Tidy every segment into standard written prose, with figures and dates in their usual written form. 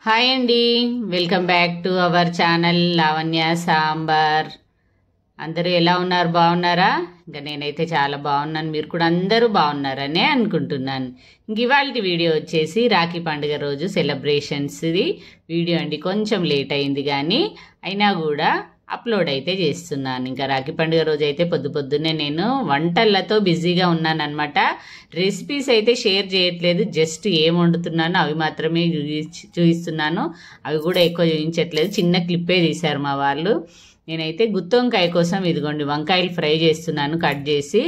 Hi అండి, welcome back to our channel Lavanya sambar. అందరూ ఎలా ఉన్నారు? బాగున్నారా? ఇంకా నేనైతే చాలా బాగున్నాను. మీరు కూడా అందరూ బాగున్నారనే అనుకుంటున్నాను. ఇంక ఇవాళ వీడియో వచ్చేసి రాఖీ పండుగ రోజు సెలబ్రేషన్స్ది వీడియో అండి. కొంచెం లేట్ అయింది కానీ అయినా కూడా అప్లోడ్ అయితే చేస్తున్నాను. ఇంకా రాఖీ పండుగ రోజు అయితే పొద్దున్నే నేను వంటలతో బిజీగా ఉన్నాను అనమాట. రెసిపీస్ అయితే షేర్ చేయట్లేదు, జస్ట్ ఏం వండుతున్నానో అవి మాత్రమే చూపిస్తున్నాను. అవి కూడా ఎక్కువ చూపించట్లేదు, చిన్న క్లిప్పే తీశారు మా వాళ్ళు. నేనైతే గుత్తి వంకాయ కోసం ఇదిగోండి వంకాయలు ఫ్రై చేస్తున్నాను. కట్ చేసి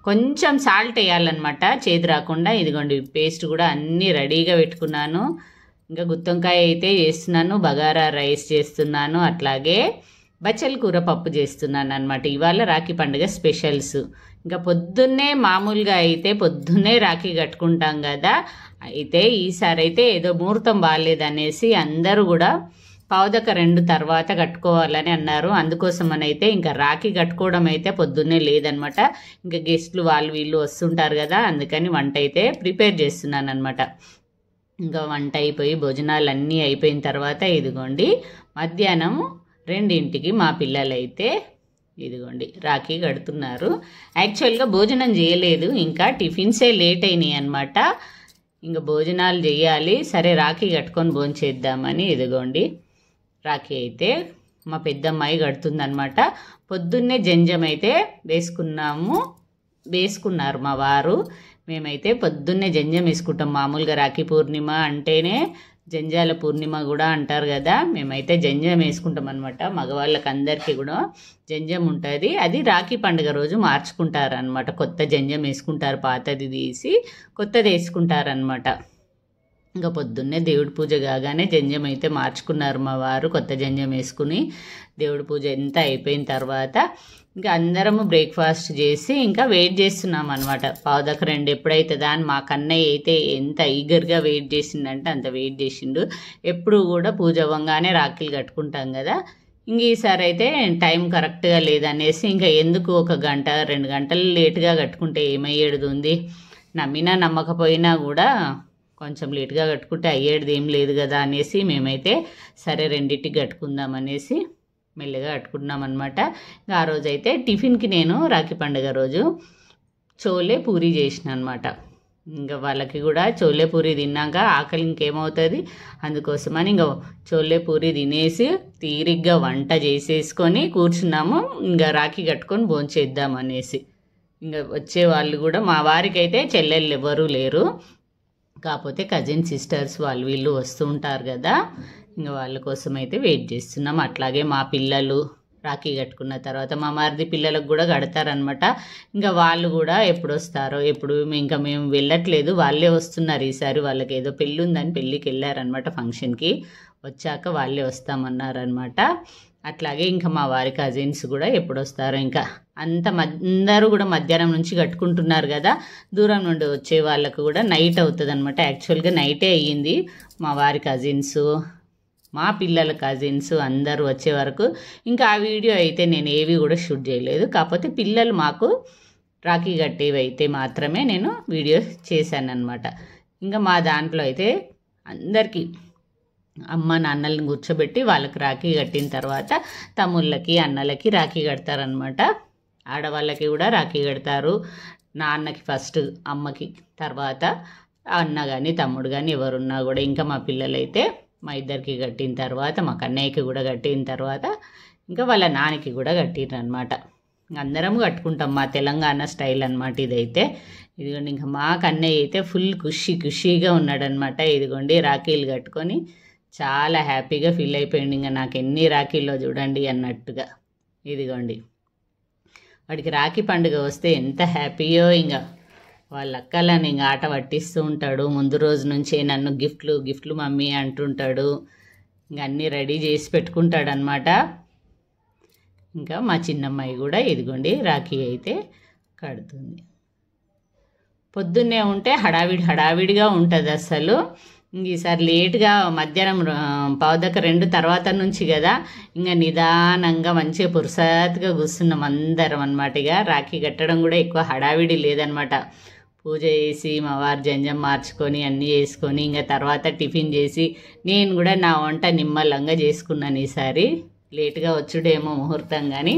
కొంచెం సాల్ట్ వేయాలన్నమాట, చేదు రాకుండా. ఇదిగోండి పేస్ట్ కూడా అన్నీ రెడీగా పెట్టుకున్నాను. ఇంకా గుత్తి వంకాయ అయితే చేస్తున్నాను, బగారా రైస్ చేస్తున్నాను, అట్లాగే బచ్చల కూర పప్పు చేస్తున్నాను అనమాట. ఇవాళ రాఖీ పండుగ స్పెషల్స్. ఇంకా పొద్దున్నే మామూలుగా అయితే పొద్దున్నే రాఖీ కట్టుకుంటాం కదా. అయితే ఈసారి అయితే ఏదో ముహూర్తం బాగాలేదనేసి అందరూ కూడా 1:2 తర్వాత కట్టుకోవాలని అన్నారు. అందుకోసమనైతే ఇంకా రాఖీ కట్టుకోవడం అయితే పొద్దున్నే లేదనమాట. ఇంకా గెస్ట్లు వాళ్ళు వీళ్ళు వస్తుంటారు కదా, అందుకని వంట అయితే ప్రిపేర్ చేస్తున్నాను అనమాట. ఇంకా వంట అయిపోయి భోజనాలు అన్నీ అయిపోయిన తర్వాత ఇదిగోండి మధ్యాహ్నం 2ంటికి మా పిల్లలైతే ఇదిగోండి రాఖీ కడుతున్నారు. యాక్చువల్గా భోజనం చేయలేదు, ఇంకా టిఫిన్సే లేట్ అయినాయి అనమాట. ఇంకా భోజనాలు చేయాలి, సరే రాఖీ కట్టుకొని భోంచేద్దామని ఇదిగోండి రాఖీ అయితే మా పెద్దమ్మాయి కడుతుందనమాట. పొద్దున్నే జంజం అయితే వేసుకున్నారు మా వారు. మేమైతే పొద్దున్నే జంజం వేసుకుంటాం. మామూలుగా రాఖీ పూర్ణిమ అంటేనే జంజాల పూర్ణిమ కూడా అంటారు కదా. మేమైతే జంజం వేసుకుంటాం అనమాట. మగవాళ్ళకి అందరికీ కూడా జంజం ఉంటుంది. అది రాఖీ పండుగ రోజు మార్చుకుంటారనమాట. కొత్త జంజం వేసుకుంటారు, పాతది తీసి కొత్తది వేసుకుంటారనమాట. ఇంకా పొద్దున్నే దేవుడి పూజ కాగానే జంజం అయితే మార్చుకున్నారు మా వారు. కొత్త జంజం వేసుకుని దేవుడి పూజ ఎంత అయిపోయిన తర్వాత ఇంకా అందరము బ్రేక్ఫాస్ట్ చేసి ఇంకా వెయిట్ చేస్తున్నాం అనమాట. 1:2 ఎప్పుడైతుందా అని. మా కన్నయ్య అయితే ఎంత ఈగర్గా వెయిట్ చేసిండంటే అంత వెయిట్ చేసిండు. ఎప్పుడు కూడా పూజ అవ్వగానే రాఖీలు కట్టుకుంటాం కదా. ఇంక ఈసారి అయితే టైం కరెక్ట్గా లేదనేసి ఇంకా ఎందుకు 1-2 గంటలు లేటుగా కట్టుకుంటే ఏమయ్యేది ఉంది. నమ్మినా నమ్మకపోయినా కూడా కొంచెం లేట్గా కట్టుకుంటే అయ్యేది ఏం లేదు కదా అనేసి మేమైతే సరే 2ంటికి కట్టుకుందాం అనేసి మెల్లగా కట్టుకున్నాం అనమాట. ఇంకా ఆ రోజైతే టిఫిన్కి నేను రాఖీ పండుగ రోజు చోలే పూరి చేసిన అనమాట. ఇంకా వాళ్ళకి కూడా చోలే పూరి తిన్నాక ఆకలి ఇంకేమవుతుంది, అందుకోసమని ఇంకా చోలే పూరి తినేసి తీరిగ్గా వంట చేసేసుకొని కూర్చున్నాము. ఇంకా రాఖీ కట్టుకొని భోంచేద్దాం అనేసి. ఇంకా వచ్చే వాళ్ళు కూడా మా వారికి అయితే చెల్లెళ్ళు ఎవరూ లేరు, కాకపోతే కజిన్ సిస్టర్స్ వాళ్ళు వీళ్ళు వస్తూ ఉంటారు కదా. ఇంకా వాళ్ళ కోసం అయితే వెయిట్ చేస్తున్నాం. అట్లాగే మా పిల్లలు రాఖీ కట్టుకున్న తర్వాత మా మరిది పిల్లలకు కూడా కడతారనమాట. ఇంకా వాళ్ళు కూడా ఎప్పుడు వస్తారో ఇంకా మేము వెళ్ళట్లేదు, వాళ్ళే వస్తున్నారు ఈసారి. వాళ్ళకి ఏదో పెళ్ళి ఉందని పెళ్ళికి వెళ్ళారనమాట, ఫంక్షన్కి. వచ్చాక వాళ్ళే వస్తామన్నారనమాట. అట్లాగే ఇంకా మా వారి కజిన్స్ కూడా ఎప్పుడు వస్తారో. ఇంకా అందరూ కూడా మధ్యాహ్నం నుంచి కట్టుకుంటున్నారు కదా. దూరం నుండి వచ్చే వాళ్ళకు కూడా నైట్ అవుతుంది అనమాట. యాక్చువల్గా నైటే అయ్యింది. మా వారి కజిన్స్, మా పిల్లల కజిన్స్ అందరూ వచ్చే వరకు. ఇంకా ఆ వీడియో అయితే నేను ఏవి కూడా షూట్ చేయలేదు, కాకపోతే పిల్లలు మాకు రాఖీ కట్టేవి అయితే మాత్రమే నేను వీడియో చేశాను అనమాట. ఇంకా మా దాంట్లో అయితే అందరికీ అమ్మ నాన్నల్ని కూర్చోబెట్టి వాళ్ళకి రాఖీ కట్టిన తర్వాత తమ్ముళ్ళకి అన్నలకి రాఖీ కడతారనమాట. ఆడవాళ్ళకి కూడా రాఖీ కడతారు. నాన్నకి ఫస్ట్, అమ్మకి తర్వాత అన్న కానీ తమ్ముడు కానీ ఎవరున్నా కూడా. ఇంకా మా పిల్లలైతే మా ఇద్దరికి కట్టిన తర్వాత మా కన్నయ్యకి కూడా కట్టిన తర్వాత ఇంకా వాళ్ళ నాన్నకి కూడా కట్టిరనమాట. అందరం కట్టుకుంటాం, మా తెలంగాణ స్టైల్ అనమాట ఇదైతే. ఇదిగోండి ఇంకా మా కన్నయ్య అయితే ఫుల్ ఖుషీగా ఉన్నాడనమాట. ఇదిగోండి రాఖీలు కట్టుకొని చాలా హ్యాపీగా ఫీల్ అయిపోయింది. ఇంకా నాకు ఎన్ని రాఖీల్లో చూడండి అన్నట్టుగా. ఇదిగోండి వాడికి రాఖీ పండుగ వస్తే ఎంత హ్యాపీయో. ఇంకా వాళ్ళ అక్కలని ఇంకా ఆట పట్టిస్తూ ఉంటాడు. ముందు రోజు నుంచే నన్ను గిఫ్ట్లు మమ్మీ అంటుంటాడు. ఇంకా అన్నీ రెడీ చేసి పెట్టుకుంటాడు అనమాట. ఇంకా మా చిన్నమ్మాయి కూడా ఇదిగోండి రాఖీ అయితే కడుతుంది. పొద్దున్నే ఉంటే హడావిడిగా ఉంటుంది అసలు. ఈసారి లేట్గా మధ్యాహ్నం 1:2 తర్వాత నుంచి కదా, ఇంకా నిదానంగా మంచిగా పురుసాతిగా కూర్చున్నాం అందరం అనమాట. ఇక రాఖీ కట్టడం కూడా ఎక్కువ హడావిడి లేదనమాట. పూజ చేసి మా వారు జంజం మార్చుకొని అన్నీ చేసుకొని ఇంకా తర్వాత టిఫిన్ చేసి నేను కూడా నా వంట నిమ్మలంగా చేసుకున్నాను. ఈసారి లేటుగా వచ్చుడేమో ముహూర్తం, కానీ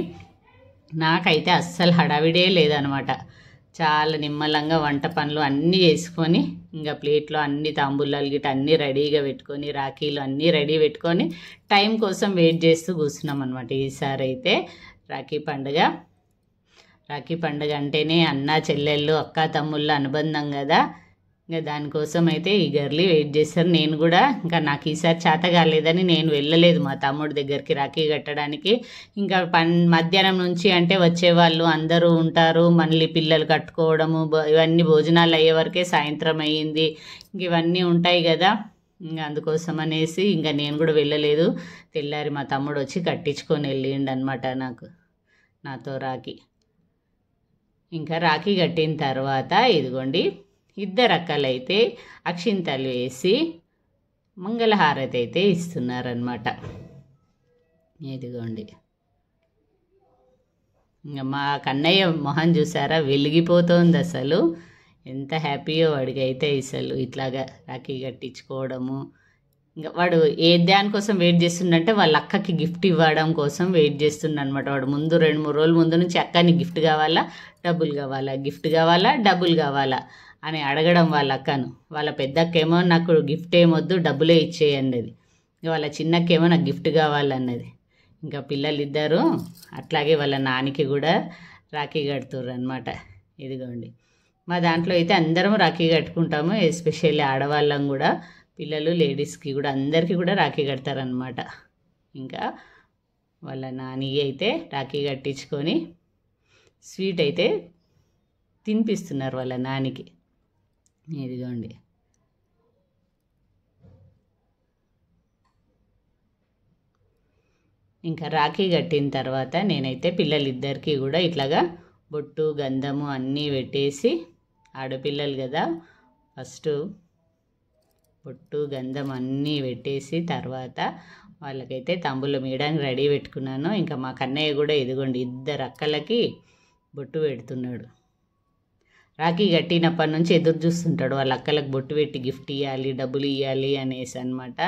నాకైతే అస్సలు హడావిడే లేదనమాట. చాలా నిమ్మలంగా వంట పనులు అన్నీ చేసుకొని ఇంకా ప్లేట్లో అన్ని తాంబూలాలు గిట్ట అన్నీ రెడీగా పెట్టుకొని రాఖీలు అన్నీ రెడీ పెట్టుకొని టైం కోసం వెయిట్ చేస్తూ కూర్చున్నాం అనమాట. ఈసారి అయితే రాఖీ పండుగ అంటేనే అన్న చెల్లెళ్ళు అక్క తమ్ముళ్ళ అనుబంధం కదా. ఇంకా దానికోసం అయితే ఈగర్లీ వెయిట్ చేస్తారు. నేను కూడా ఇంకా నాకు ఈసారి చేత కాలేదని నేను వెళ్ళలేదు మా తమ్ముడి దగ్గరికి రాఖీ కట్టడానికి. ఇంకా మధ్యాహ్నం నుంచి అంటే వచ్చేవాళ్ళు అందరూ ఉంటారు, మళ్ళీ పిల్లలు కట్టుకోవడము ఇవన్నీ భోజనాలు అయ్యే వరకే సాయంత్రం అయ్యింది. ఇంక ఇవన్నీ ఉంటాయి కదా, ఇంకా అందుకోసం అనేసి ఇంకా నేను కూడా వెళ్ళలేదు. తెల్లారి మా తమ్ముడు వచ్చి కట్టించుకొని వెళ్ళిండు అనమాట నాతో రాఖీ. ఇంకా రాఖీ కట్టిన తర్వాత ఇదిగోండి ఇద్దరు అక్కలైతే అక్షింతలు వేసి మంగళహారతి అయితే ఇస్తున్నారనమాట. ఇదిగోండి ఇంకా మా కన్నయ్య మొహం చూసారా, వెలిగిపోతుంది అసలు. ఎంత హ్యాపీయో వాడికైతే అసలు ఇట్లాగా రాఖీ కట్టించుకోవడము. ఇంకా వాడు ఏ దానికోసం వెయిట్ చేస్తుండంటే వాళ్ళ అక్కకి గిఫ్ట్ ఇవ్వడం కోసం వెయిట్ చేస్తుండనమాట. వాడు ముందు 2-3 రోజుల ముందు నుంచి అక్కని గిఫ్ట్ కావాలా, డబ్బులు కావాలా, గిఫ్ట్ కావాలా, డబ్బులు కావాలా అని అడగడం వాళ్ళ అక్కను. వాళ్ళ పెద్దక్కేమో నాకు గిఫ్ట్ ఏమొద్దు డబ్బులే ఇచ్చేయండి అది, వాళ్ళ చిన్నక్కేమో నాకు గిఫ్ట్ కావాలన్నది. ఇంకా పిల్లలిద్దరూ అట్లాగే వాళ్ళ నానికి కూడా రాఖీ కడుతుర్రు అనమాట. ఇదిగోండి మా దాంట్లో అయితే అందరం రాఖీ కట్టుకుంటాము, ఎస్పెషల్లీ ఆడవాళ్ళం కూడా, పిల్లలు లేడీస్కి కూడా అందరికీ కూడా రాఖీ కడతారనమాట. ఇంకా వాళ్ళ నాని అయితే రాఖీ కట్టించుకొని స్వీట్ అయితే తినిపిస్తున్నారు వాళ్ళ నానికి. ఇదిగోండి ఇంకా రాఖీ కట్టిన తర్వాత నేనైతే పిల్లలిద్దరికీ కూడా ఇట్లాగా బొట్టు గంధము అన్నీ పెట్టేసి, ఆడపిల్లలు కదా ఫస్ట్ బొట్టు గంధం అన్నీ పెట్టేసి తర్వాత వాళ్ళకైతే తాంబూలం వేయడానికి రెడీ పెట్టుకున్నాను. ఇంకా మా కన్నయ్య కూడా ఇదిగోండి ఇద్దరు అక్కలకి బొట్టు పెడుతున్నాడు. రాఖీ కట్టినప్పటి నుంచి ఎదురు చూస్తుంటాడు వాళ్ళ అక్కలకు బొట్టు పెట్టి గిఫ్ట్ ఇవ్వాలి, డబ్బులు ఇవ్వాలి అనేసి అనమాట.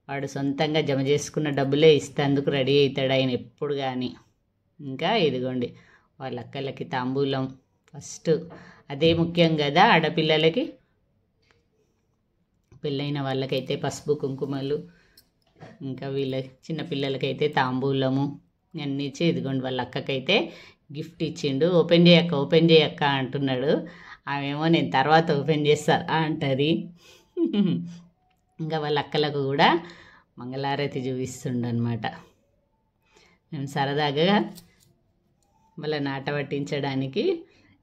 వాడు సొంతంగా జమ చేసుకున్న డబ్బులే ఇస్తేందుకు రెడీ అవుతాడు ఆయన ఎప్పుడు కానీ. ఇంకా ఇదిగోండి వాళ్ళ అక్కలకి తాంబూలం ఫస్ట్, అదే ముఖ్యం కదా ఆడపిల్లలకి. పెళ్ళైన వాళ్ళకైతే పసుపు కుంకుమలు, ఇంకా వీళ్ళ చిన్నపిల్లలకైతే తాంబూలము అన్నీ ఇచ్చి ఇదిగోండి వాళ్ళ అక్కకైతే గిఫ్ట్ ఇచ్చిండు. ఓపెన్ చేయక్క అంటున్నాడు. ఆమెమో నేను తర్వాత ఓపెన్ చేస్తా అంటది. ఇంకా వాళ్ళ అక్కలకు కూడా మంగళారతి చూపిస్తుండనమాట. మేము సరదాగా వాళ్ళ నాట పట్టించడానికి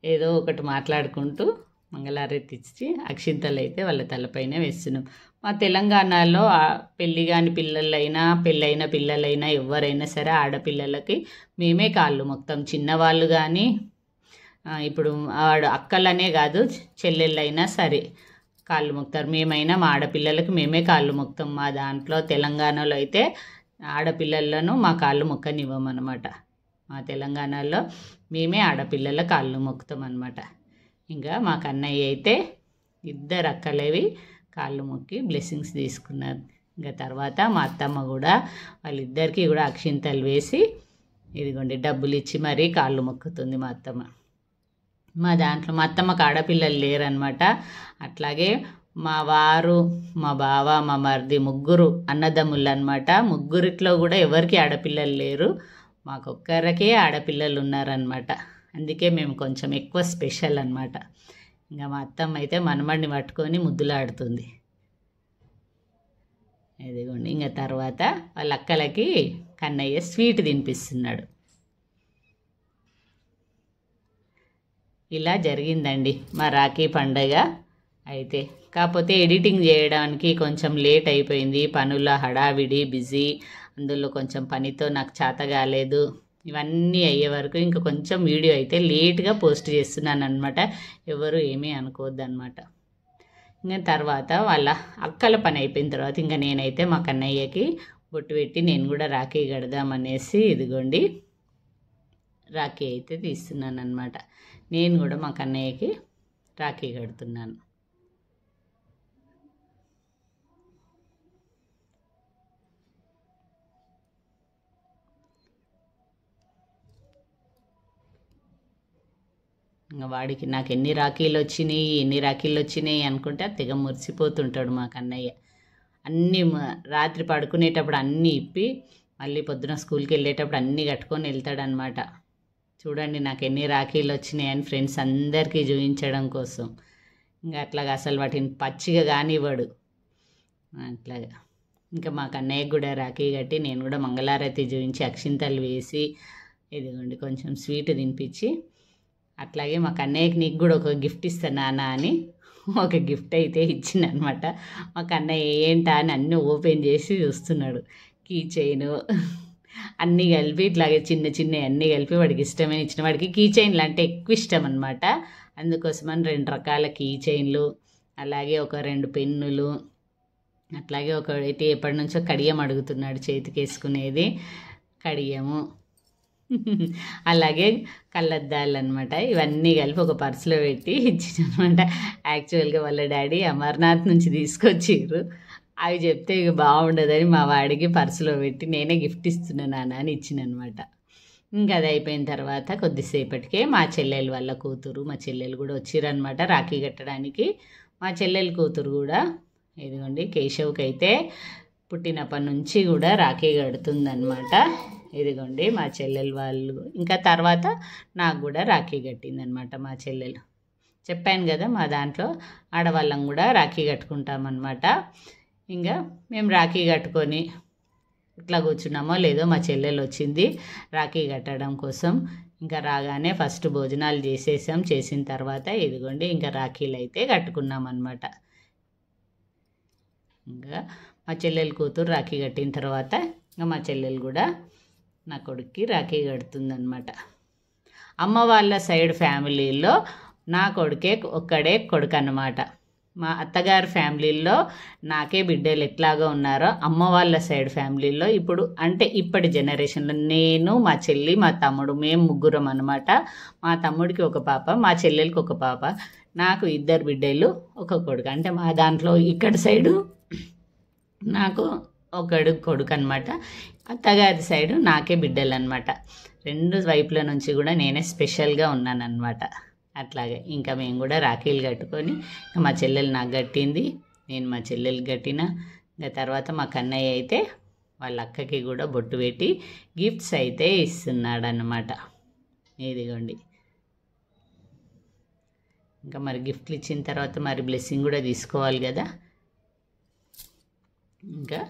ఏదో ఒకటి మాట్లాడుకుంటూ మంగళారతి ఇచ్చి అక్షింతలు అయితే వాళ్ళ తలపైన వేస్తున్నాం. మా తెలంగాణలో పెళ్ళి కాని పిల్లలైనా పెళ్ళైన పిల్లలైనా ఎవరైనా సరే ఆడపిల్లలకి మేమే కాళ్ళు మొత్తం, చిన్నవాళ్ళు కానీ ఇప్పుడు అక్కలనే కాదు చెల్లెళ్ళైనా సరే కాళ్ళు మొక్తారు. మేమైనా మా ఆడపిల్లలకి మేమే కాళ్ళు మొక్తాం. మా దాంట్లో తెలంగాణలో అయితే ఆడపిల్లలను మా కాళ్ళు మొక్కనివ్వమన్నమాట. మా తెలంగాణలో మేమే ఆడపిల్లల కాళ్ళు మొక్కుతాం అన్నమాట. ఇంకా మా కన్నయ్య అయితే ఇద్దరు అక్కలేవి కాళ్ళు మొక్కి బ్లెస్సింగ్స్ తీసుకున్నారు. ఇంకా తర్వాత మా అత్తమ్మ కూడా వాళ్ళిద్దరికీ కూడా అక్షింతలు వేసి ఇదిగోండి డబ్బులు ఇచ్చి మరీ కాళ్ళు మొక్కుతుంది మా అత్తమ్మ. మా దాంట్లో మా అత్తమ్మకు ఆడపిల్లలు లేరనమాట. అట్లాగే మా వారు, మా బావ, మా మరిది ముగ్గురు అన్నదమ్ముళ్ళు అనమాట. ముగ్గురిట్లో కూడా ఎవరికి ఆడపిల్లలు లేరు, మాకొక్కరికే ఆడపిల్లలు ఉన్నారనమాట. అందుకే మేము కొంచెం ఎక్కువ స్పెషల్ అనమాట. ఇంకా మా అత్తమ్మ అయితే మనమడిని పట్టుకొని ముద్దులాడుతుంది. ఇదిగోండి ఇంకా తర్వాత వాళ్ళ అక్కలకి కన్నయ్య స్వీట్ తినిపిస్తున్నాడు. ఇలా జరిగిందండి మా రాఖీ పండగ అయితే. కాకపోతే ఎడిటింగ్ చేయడానికి కొంచెం లేట్ అయిపోయింది, పనుల హడావిడి బిజీ, అందులో కొంచెం పనితో నాకు చేత కాలేదు. ఇవన్నీ అయ్యే వరకు ఇంకా కొంచెం వీడియో అయితే లేట్గా పోస్ట్ చేస్తున్నాను అనమాట. ఎవరు ఏమీ అనుకోవద్దు అనమాట. ఇంకా తర్వాత వాళ్ళ అక్కల పని అయిపోయిన తర్వాత ఇంకా నేనైతే మా కన్నయ్యకి బొట్టు పెట్టి నేను కూడా రాఖీ కడదామనేసి ఇదిగోండి రాఖీ అయితే తీస్తున్నాను అనమాట. నేను కూడా మా కన్నయ్యకి రాఖీ కడుతున్నాను. ఇంకా వాడికి నాకు ఎన్ని రాఖీలు వచ్చినాయి అనుకుంటే తెగ మురిసిపోతుంటాడు మా కన్నయ్య. అన్నీ రాత్రి పడుకునేటప్పుడు అన్నీ ఇప్పి మళ్ళీ పొద్దున స్కూల్కి వెళ్ళేటప్పుడు అన్నీ కట్టుకొని వెళ్తాడనమాట. చూడండి నాకు ఎన్ని రాఖీలు వచ్చినాయని ఫ్రెండ్స్ అందరికీ చూపించడం కోసం. ఇంకా అట్లాగా అసలు వాటిని పచ్చిగా కానివ్వడు అట్లాగా. ఇంకా మా కన్నయ్యకు కూడా రాఖీ కట్టి నేను కూడా మంగళారతి చూపించి అక్షింతలు వేసి ఇదిగోండి కొంచెం స్వీట్ తినిపించి, అట్లాగే మా కన్నయ్యకి నీకు కూడా ఒక గిఫ్ట్ ఇస్తాను నాన్న అని ఒక గిఫ్ట్ అయితే ఇచ్చిందనమాట. మా కన్నయ్య ఏంటా అని అన్నీ ఓపెన్ చేసి చూస్తున్నాడు. కీ చైను అన్నీ కలిపి ఇట్లాగే చిన్న చిన్న అన్నీ కలిపి వాడికి ఇష్టమైన ఇచ్చిన. వాడికి కీ చైన్లు అంటే ఎక్కువ ఇష్టం అనమాట. అందుకోసమని 2 రకాల కీ చైన్లు, అలాగే ఒక 2 పెన్నులు, అట్లాగే ఒకటి ఎప్పటి నుంచో కడియం అడుగుతున్నాడు చేతికి వేసుకునేది కడియము, అలాగే కళ్ళద్దాలు అనమాట. ఇవన్నీ కలిపి ఒక పర్సులో పెట్టి ఇచ్చిందనమాట. యాక్చువల్గా వాళ్ళ డాడీ అమర్నాథ్ నుంచి తీసుకొచ్చిర్రు. అవి చెప్తే ఇక బాగుండదని మా వాడికి పర్సులో పెట్టి నేనే గిఫ్ట్ ఇస్తున్నాను నాన్న అని ఇచ్చిననమాట. ఇంకా అది అయిపోయిన తర్వాత కొద్దిసేపటికే మా చెల్లెలు వాళ్ళ కూతురు, మా చెల్లెలు కూడా వచ్చిరనమాట రాఖీ కట్టడానికి. మా చెల్లెలు కూతురు కూడా ఇదిగోండి కేశవ్కి అయితే పుట్టినప్పటి నుంచి కూడా రాఖీ కడుతుందనమాట. ఇదిగోండి మా చెల్లెలు వాళ్ళు. ఇంకా తర్వాత నాకు కూడా రాఖీ కట్టిందనమాట మా చెల్లెలు. చెప్పాను కదా మా దాంట్లో ఆడవాళ్ళం కూడా రాఖీ కట్టుకుంటామన్నమాట. ఇంకా మేము రాఖీ కట్టుకొని ఇట్లా కూర్చున్నామో లేదో మా చెల్లెలు వచ్చింది రాఖీ కట్టడం కోసం. ఇంకా రాగానే ఫస్ట్ భోజనాలు చేసేసాం. చేసిన తర్వాత ఇదిగోండి ఇంకా రాఖీలు అయితే కట్టుకున్నాం అన్నమాట. ఇంకా మా చెల్లెలు కూతురు రాఖీ కట్టిన తర్వాత ఇంకా మా చెల్లెలు కూడా నా కొడుక్కి రాఖీ కడుతుందనమాట. అమ్మ వాళ్ళ సైడ్ ఫ్యామిలీలో నా కొడుకే ఒక్కడే కొడుకు అన్నమాట. మా అత్తగారి ఫ్యామిలీలో నాకే బిడ్డలు ఎట్లాగా ఉన్నారో అమ్మ వాళ్ళ సైడ్ ఫ్యామిలీలో ఇప్పుడు అంటే ఇప్పటి జనరేషన్లో నేను, మా చెల్లి, మా తమ్ముడు మేము ముగ్గురం అనమాట. మా తమ్ముడికి ఒక పాప, మా చెల్లెలకి ఒక పాప, నాకు 2 బిడ్డలు ఒక కొడుకు. అంటే మా దాంట్లో ఇక్కడ సైడు నాకు ఒకడు కొడుకు అనమాట. అత్తగారి సైడు నాకే బిడ్డలు అనమాట. 2 వైపుల నుంచి కూడా నేనే స్పెషల్గా ఉన్నానన్నమాట. అట్లాగే ఇంకా మేము కూడా రాఖీలు కట్టుకొని మా చెల్లెలు నాకు కట్టింది, నేను మా చెల్లెలు కట్టిన. ఇంకా తర్వాత మా కన్నయ్య అయితే వాళ్ళ అక్కకి కూడా బొట్టు పెట్టి గిఫ్ట్స్ అయితే ఇస్తున్నాడు అన్నమాట. ఇదిగోండి ఇంకా మరి గిఫ్ట్లు ఇచ్చిన తర్వాత మరి బ్లెస్సింగ్ కూడా తీసుకోవాలి కదా. ఇంకా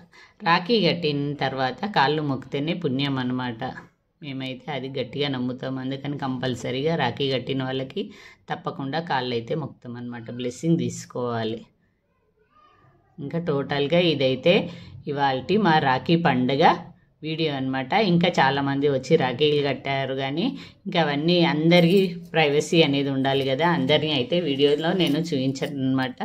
రాఖీ కట్టిన తర్వాత కాళ్ళు మొక్కితేనే పుణ్యం అన్నమాట. మేమైతే అది గట్టిగా నమ్ముతాం. అందుకని కంపల్సరీగా రాఖీ కట్టిన వాళ్ళకి తప్పకుండా కాళ్ళు అయితే మొక్కుతాం అన్నమాట. బ్లెస్సింగ్ తీసుకోవాలి. ఇంకా టోటల్గా ఇదైతే ఇవాల్టి మా రాఖీ పండుగ వీడియో అన్నమాట. ఇంకా చాలామంది వచ్చి రాఖీలు కట్టారు కానీ ఇంకా అవన్నీ అందరికీ ప్రైవసీ అనేది ఉండాలి కదా. అందరినీ అయితే వీడియోలో నేను చూపించాను అనమాట.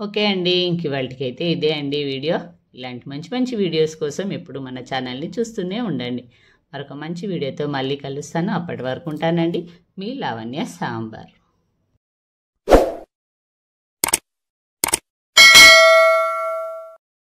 ఓకే అండి, ఇంక ఇవాళకైతే ఇదే అండి వీడియో. ఇలాంటి మంచి మంచి వీడియోస్ కోసం ఎప్పుడు మన ఛానల్ని చూస్తూనే ఉండండి. మరొక మంచి వీడియోతో మళ్ళీ కలుస్తాను. అప్పటి వరకు ఉంటానండి. మీ లావణ్య సాంబార్.